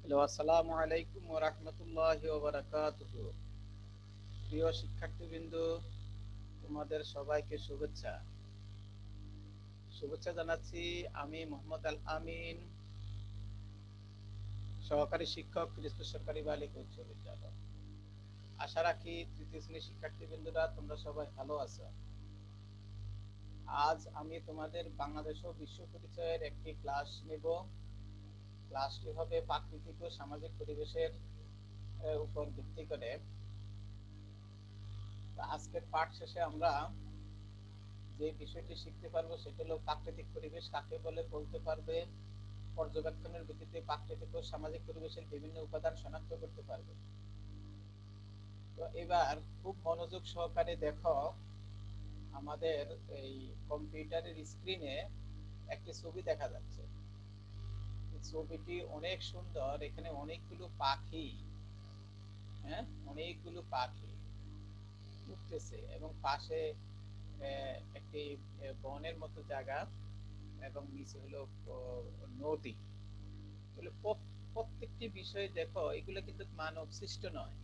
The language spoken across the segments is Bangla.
হ্যালো, আসসালামু আলাইকুম ওয়া রাহমাতুল্লাহি ওয়া বারাকাতুহু। প্রিয় শিক্ষার্থীবৃন্দ, তোমাদের সবাইকে শুভেচ্ছা জানাচ্ছি। আমি মোহাম্মদ আল আমিন, সহকারী শিক্ষক, পিরোজপুর সরকারি বালিকা উচ্চ বিদ্যালয়। আশা রাখি তৃতীয় শ্রেণীর শিক্ষার্থীবৃন্দরা তোমরা সবাই ভালো আছো। আজ আমি তোমাদের বাংলাদেশ ও বিশ্ব পরিচয়ের একটি ক্লাস নেব। ক্লাসটি হবে প্রাকৃতিক ও সামাজিক পরিবেশের উপর ভিত্তি করে। আজকের পাঠ শেষে আমরা যে বিষয়টি শিখতে পারবো সেটা হলো প্রাকৃতিক পরিবেশ কাকে বলে বলতে পারবে, পর্যবেক্ষণের ভিত্তিতে প্রাকৃতিক ও সামাজিক পরিবেশের বিভিন্ন উপাদান শনাক্ত করতে পারবে। তো এবার খুব মনোযোগ সহকারে দেখো, আমাদের এই কম্পিউটারের স্ক্রিনে একটি ছবি দেখা যাচ্ছে। ছবিটি অনেক সুন্দর, এখানে অনেকগুলো পাখি, হ্যাঁ, অনেকগুলো পাখি উঠতেছে এবং পাশে একটি বনের মতো জায়গা এবং নিচে হলো নদী। তাহলে প্রত্যেকটি বিষয় দেখো, এগুলো কিন্তু মানব সৃষ্ট নয়।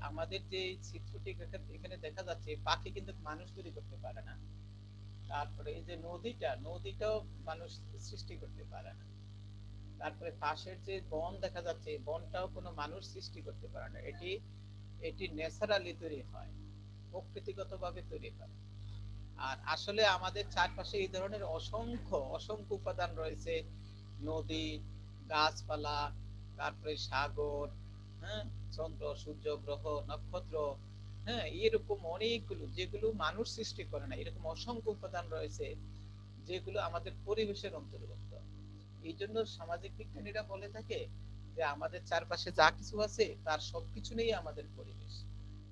আমাদের যে চিত্রটি এখানে দেখা যাচ্ছে, পাখি কিন্তু মানুষ তৈরি করতে পারে না। তারপরে এই যে নদীটাও মানুষ সৃষ্টি করতে পারে না। তারপরে পাশের যে বন দেখা যাচ্ছে, বনটাও কোনো মানুষ সৃষ্টি করতে পারে না। এটি এটি ন্যাচারালি তৈরি হয়, প্রকৃতিগত ভাবে তৈরি হয়। আর আসলে আমাদের চারপাশে এই ধরনের অসংখ্য অসংখ্য উপাদান রয়েছে। নদী, গাছপালা, তারপরে সাগর, হ্যাঁ, চন্দ্র, সূর্য, গ্রহ, নক্ষত্র, হ্যাঁ, এরকম অনেকগুলো, যেগুলো মানুষ সৃষ্টি করে না, এরকম অসংখ্য উপাদান রয়েছে যেগুলো আমাদের পরিবেশের অন্তর্ভুক্ত। এই জন্য সামাজিক বিজ্ঞানীরা বলে থাকে যে আমাদের চারপাশে যা কিছু আছে তার সবকিছু নিয়ে আমাদের পরিবেশ।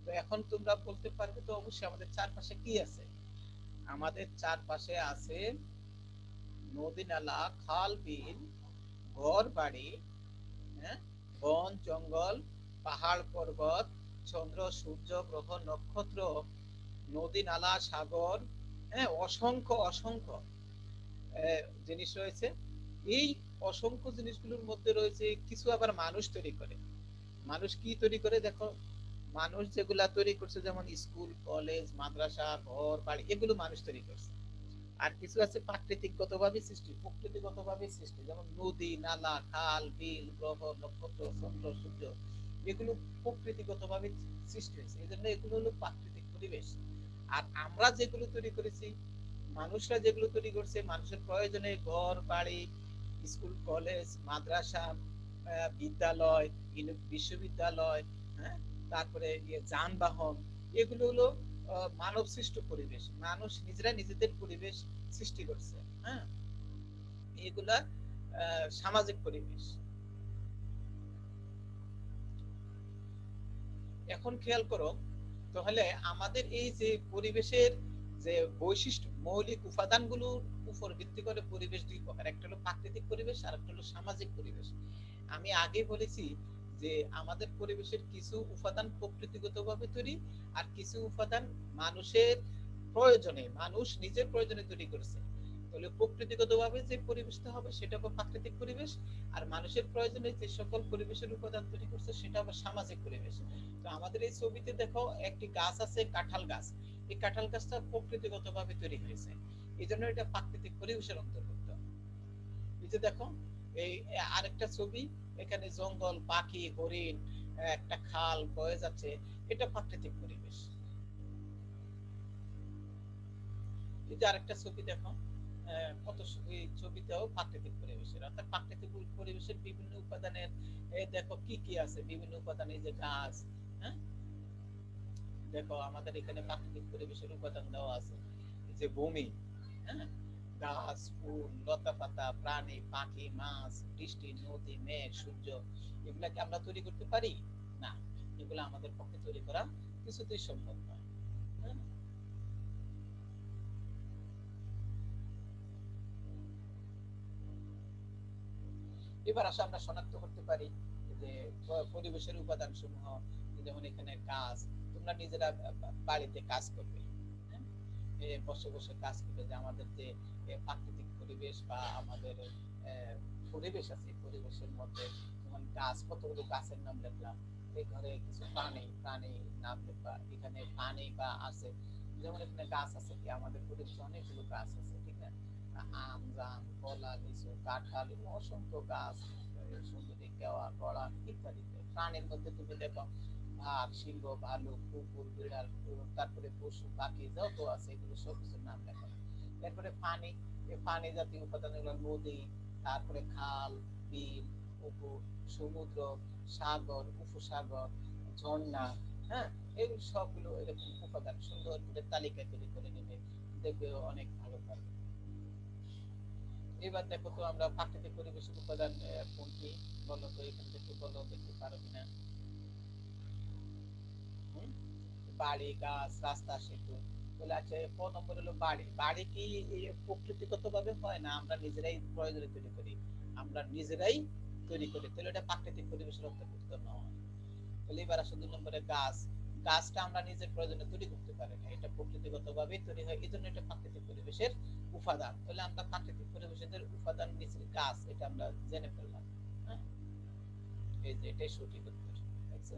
তো এখন তোমরা বলতে পারবে তো অবশ্যই আমাদের চারপাশে কি আছে। আমাদের চারপাশে আছে নদী, নালা, খাল, বিল, ঘর বাড়ি, হ্যাঁ, বন জঙ্গল, পাহাড় পর্বত, চন্দ্র, সূর্য, গ্রহ, নক্ষত্র, নদী, নালা, সাগর, হ্যাঁ, অসংখ্য অসংখ্য জিনিস রয়েছে। এই অসংখ্য জিনিসগুলোর মধ্যে রয়েছে কিছু আবার মানুষ তৈরি করে। মানুষ কি তৈরি করে দেখো, মানুষ যেগুলা তৈরি করছে, যেমন স্কুল, কলেজ, মাদ্রাসা, ঘর বাড়ি, এগুলো মানুষ তৈরি করছে। আর কিছু আছে প্রাকৃতিকগতভাবে সৃষ্টি, প্রকৃতিগতভাবে সৃষ্টি, যেমন নদী, নালা, খাল, বিল, গ্রহ, নক্ষত্র, চন্দ্র, সূর্য, এগুলো প্রকৃতিগতভাবে সৃষ্টি হয়েছে। এই জন্য এগুলো হলো প্রাকৃতিক পরিবেশ। আর আমরা যেগুলো তৈরি করেছি, মানুষরা যেগুলো তৈরি করছে মানুষের প্রয়োজনে, ঘর বাড়ি, স্কুল, কলেজ, মাদ্রাসা, বিদ্যালয়, বিশ্ববিদ্যালয়, হ্যাঁ, তারপরে যানবাহন, এগুলো হলো মানব সৃষ্ট পরিবেশ। মানুষ নিজেরা নিজেদের পরিবেশ সৃষ্টি করছে, হ্যাঁ, এগুলা সামাজিক পরিবেশ। এখন খেয়াল করো, তাহলে আমাদের এই যে পরিবেশের যে বৈশিষ্ট্য, মৌলিক উপাদানগুলোর উপর ভিত্তি করে পরিবেশ দুই প্রকার, একটা হলো প্রাকৃতিক পরিবেশ আর একটা হলো সামাজিক পরিবেশ। আমি আগে বলেছি যে আমাদের পরিবেশের কিছু উপাদান প্রকৃতিগতভাবে তৈরি, আর কিছু উপাদান মানুষের প্রয়োজনে, মানুষ নিজের প্রয়োজনে তৈরি করেছে। তাহলে প্রকৃতিগতভাবে যে পরিবেশটা হবে সেটা হবে প্রাকৃতিক পরিবেশ, আর মানুষের প্রয়োজনে যে সকল পরিবেশের উপাদান তৈরি করছে সেটা হবে সামাজিক পরিবেশ। তো আমাদের এই ছবিতে দেখো একটি গাছ আছে, কাঁঠাল গাছ। এই কাঁঠাল গাছটা প্রকৃতিগতভাবে তৈরি হয়েছে, এই জন্য এটা প্রাকৃতিক পরিবেশের অন্তর্ভুক্ত। এই যে দেখো, এই আরেকটা ছবি, এখানে জঙ্গল, পাখি, হরিণ, একটা খাল বয়ে যাচ্ছে, এটা প্রাকৃতিক পরিবেশ। এই যে আরেকটা ছবি দেখো, কত এই ছবিতেও প্রাকৃতিক পরিবেশের, অর্থাৎ প্রাকৃতিক পরিবেশের বিভিন্ন উপাদানের দেখো কি কি আছে, বিভিন্ন উপাদান, এই যে গাছ, হ্যাঁ, দেখো আমাদের এখানে প্রাকৃতিক পরিবেশের উপাদান দেওয়া আছে। এই যে ভূমি, হ্যাঁ, গাছ, ফুল, লতা পাতা, প্রাণী, পাখি, মাছ, বৃষ্টি, নদী, মেঘ, সূর্য, এগুলা কি আমরা তৈরি করতে পারি? না, এগুলো আমাদের পক্ষে তৈরি করা কিছুতেই সম্ভব নয়। হ্যাঁ? এবার আসলে আমরা শনাক্ত করতে পারি যে পরিবেশের উপাদান সমূহ। যেমন এখানে কাজ, তোমরা নিজেরা বাড়িতে কাজ করবে, হ্যাঁ, বসে বসে কাজ করবে, যে আমাদের যে প্রাকৃতিক পরিবেশ বা আমাদের পরিবেশ আছে, পরিবেশের মধ্যে যেমন গাছ, কতগুলো গাছের নাম লিখলাম, এই ঘরে কিছু প্রাণী নাম লিখবা, এখানে প্রাণী বা আছে, যেমন এখানে গাছ আছে কি আমাদের পরিবেশে অনেকগুলো গাছ আছে, ঠিক না? আম, জাম, কলা, লিচু, কাঁঠাল, অসংখ্য গাছ, সুন্দরী, কেওয়া, কড়া ইত্যাদি। প্রাণীর মধ্যে তুমি দেখো বাঘ, সিংহ, ভালুক, কুকুর, বিড়াল, তারপরে পশু পাখি যত আছে এগুলো সব কিছুর নাম লেখা। এরপরে পানি, এই পানি জাতীয় উপাদান হলো নদী, তারপরে খাল, বিল, পুকুর, সমুদ্র, সাগর, উপসাগর, ঝর্ণা, হ্যাঁ, এই সবগুলো এরকম উপাদান সুন্দর করে তালিকা তৈরি করে নেবে, দেখবে অনেক ভালো পাবে। এবার দেখো তো আমরা প্রাকৃতিক পরিবেশের উপাদান কোনটি, বলো তো, এখান থেকে বলো দেখতে পারো কিনা। হুম? বাড়ি, গাছ, রাস্তা, সেতু। বলে আচ্ছা, ক নম্বর হলো বাড়ি। বাড়ি কি প্রকৃতিগত ভাবে হয় না আমরা নিজেরাই প্রয়োজনে তৈরি করি? আমরা নিজেরাই তৈরি করি, তাহলে এটা প্রাকৃতিক পরিবেশের অন্তর্ভুক্ত নয়। তাহলে এবার আসো 2 নম্বরে গাছ। গাছটা আমরা নিজের প্রয়োজনে তৈরি করতে পারি না, এটা প্রকৃতিগত ভাবেই তৈরি হয়, এই জন্য এটা প্রাকৃতিক পরিবেশের উপাদান। তাহলে আমরা প্রাকৃতিক পরিবেশের উপাদান নিচে গাছ, এটা আমরা জেনে ফেললাম। হ্যাঁ, এই যে এটাই সঠিক উত্তর। দেখছো?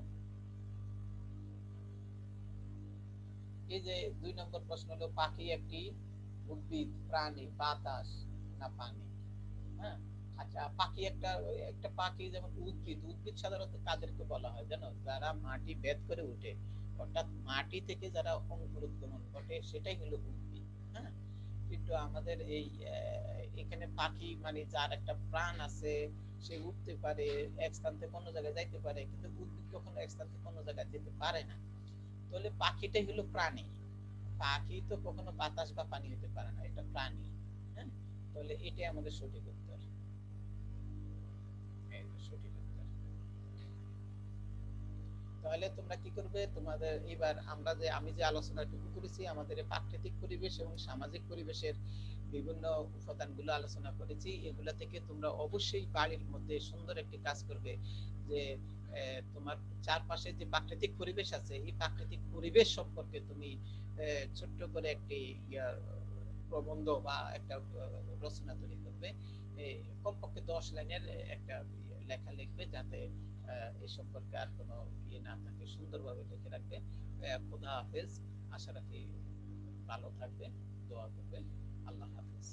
এই যে 2 নম্বর প্রশ্ন হলো পাখি একটি উদ্ভিদ, প্রাণী, বাতাস না পানি? হ্যাঁ, আচ্ছা, পাখি একটা একটা পাখি যেমন উদ্ভিদ, উদ্ভিদ সাধারণত কাদেরকে বলা হয় জানো? যারা মাটি ভেদ করে উঠে, অর্থাৎ মাটি থেকে যারা অঙ্কুরোদ্গমন ঘটে সেটাই হলো উদ্ভিদ। হ্যাঁ, কিন্তু আমাদের এই এখানে পাখি মানে যার একটা প্রাণ আছে, সে উঠতে পারে, এক স্থান থেকে অন্য জায়গায় যাইতে পারে, কিন্তু উদ্ভিদ কখনো এক স্থান থেকে অন্য জায়গায় যেতে পারে না। তাহলে পাখিটাই হলো প্রাণী। পাখি তো কখনো বাতাস বা পানি হতে পারে না, এটা প্রাণী। হ্যাঁ, তাহলে এটাই আমাদের সঠিক উত্তর। এই যে সঠিক উত্তর। তাহলে তোমরা কি করবে, তোমাদের এবার আমরা যে আমি যে আলোচনাটুকু করেছি আমাদের প্রাকৃতিক পরিবেশ এবং সামাজিক পরিবেশের বিভিন্ন উপাদানগুলো আলোচনা করেছি, এগুলা থেকে তোমরা অবশ্যই বাড়ির মধ্যে সুন্দর একটি কাজ করবে, যে তোমার চারপাশে যে প্রাকৃতিক পরিবেশ আছে এই প্রাকৃতিক পরিবেশ সম্পর্কে তুমি ছোট্ট করে একটি প্রবন্ধ বা একটা রচনা তৈরি করবে। কমপক্ষে 10 লাইনের একটা লেখা লিখবে, যাতে এ সম্পর্কে আর কোনো ইয়ে না থাকে, সুন্দরভাবে লিখে রাখবে। খোদা হাফেজ। আশা রাখি ভালো থাকবে, দোয়া করবে। আল্লাহ হাফেজ।